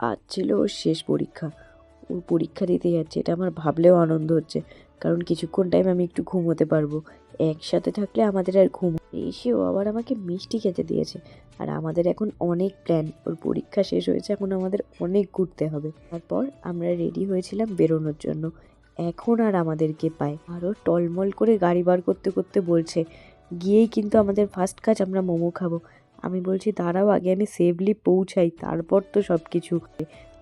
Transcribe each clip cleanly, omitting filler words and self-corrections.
আজ ছিল ওর শেষ পরীক্ষা। ও পরীক্ষা দিতে যাচ্ছে, এটা আমার ভাবলেও আনন্দ হচ্ছে, কারণ কিছুক্ষণ টাইম আমি একটু ঘুমোতে পারবো। একসাথে থাকলে আমাদের আর ঘুম এসে ও আবার আমাকে মিষ্টি খেতে দিয়েছে। আর আমাদের এখন অনেক প্ল্যান, ওর পরীক্ষা শেষ হয়েছে, এখন আমাদের অনেক ঘুরতে হবে। তারপর আমরা রেডি হয়েছিলাম বেরোনোর জন্য। এখন আর আমাদেরকে পায়, আরও টলমল করে গাড়ি বার করতে করতে বলছে, গিয়েই কিন্তু আমাদের ফার্স্ট কাজ আমরা মোমো খাবো। আমি বলছি দাঁড়াও, আগে আমি সেফলি পৌঁছাই, তারপর তো সব কিছু।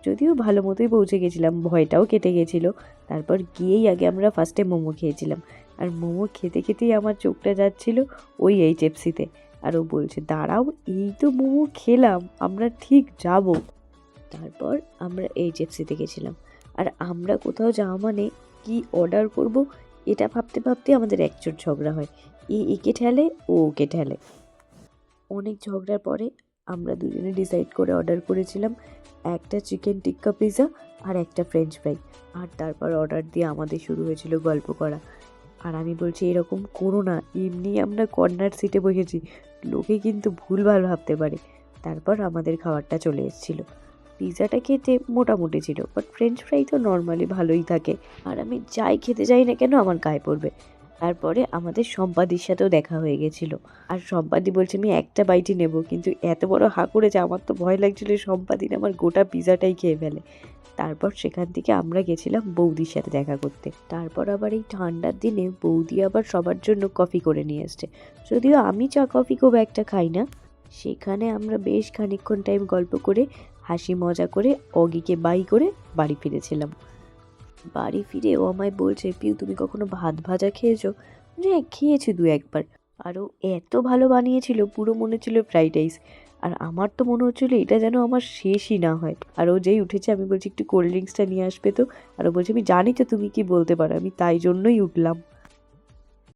যদিও ভালো মতোই পৌঁছে গেছিলাম, ভয়টাও কেটে গেছিলো। তারপর গিয়েই আগে আমরা ফার্স্টে মোমো খেয়েছিলাম। আর মোমো খেতে খেতেই আমার চোখটা যাচ্ছিল ওই এইচএফসিতে। আর ও বলছে দাঁড়াও, এই তো মোমো খেলাম, আমরা ঠিক যাব। তারপর আমরা এইচএফসিতে গেছিলাম। আর আমরা কোথাও যাওয়া মানে কি অর্ডার করব এটা ভাবতে ভাবতে আমাদের একজোট ঝগড়া হয়। একে ঠেলে, ও ওকে ঠেলে। অনেক ঝগড়ার পরে আমরা দুজনে ডিসাইড করে অর্ডার করেছিলাম একটা চিকেন টিক্কা পিৎজা আর একটা ফ্রেঞ্চ ফ্রাই। আর তারপর অর্ডার দিয়ে আমাদের শুরু হয়েছিল গল্প করা। আর আমি বলছি এরকম করো না, এমনি আমরা কর্নার সিটে বসেছি, লোকে কিন্তু ভুলভাল ভাবতে পারে। তারপর আমাদের খাবারটা চলে এসেছিলো। পিৎজাটা খেতে মোটামুটি ছিল, বাট ফ্রেঞ্চ ফ্রাই তো নর্মালি ভালোই থাকে। আর আমি যাই খেতে যাই না কেন আমার গায়ে পড়বে। তারপরে আমাদের সম্পাদির সাথেও দেখা হয়ে গেছিলো। আর সম্পাদি বলছে আমি একটা বাইটই নেব, কিন্তু এত বড় হাঁ করেছে, আমার তো ভয় লাগছিল সম্পাদি আমার গোটা পিৎজাটাই খেয়ে ফেলে। তারপর সেখান থেকে আমরা গেছিলাম বৌদির সাথে দেখা করতে। তারপর আবার এই ঠান্ডার দিনে বৌদি আবার সবার জন্য কফি করে নিয়ে এসছে। যদিও আমি চা কফি খুব একটা খাই না। সেখানে আমরা বেশ খানিকক্ষণ টাইম গল্প করে হাসি মজা করে অগিকে বাই করে বাড়ি ফিরেছিলাম। বাড়ি ফিরে ও আমায় বলছে, পিউ তুমি কখনো ভাত ভাজা খেয়েছো? হ্যাঁ খেয়েছি দু একবার। আর ও এত ভালো বানিয়েছিল, পুরো মনে ছিল ফ্রাইড রাইস। আর আমার তো মনে হচ্ছিলো এটা যেন আমার শেষই না হয়। আর ও যেই উঠেছে আমি বলছি একটু কোল্ড ড্রিঙ্কসটা নিয়ে আসবে তো। আর ও বলছে আমি জানি তো তুমি কি বলতে পারো, আমি তাই জন্যই উঠলাম।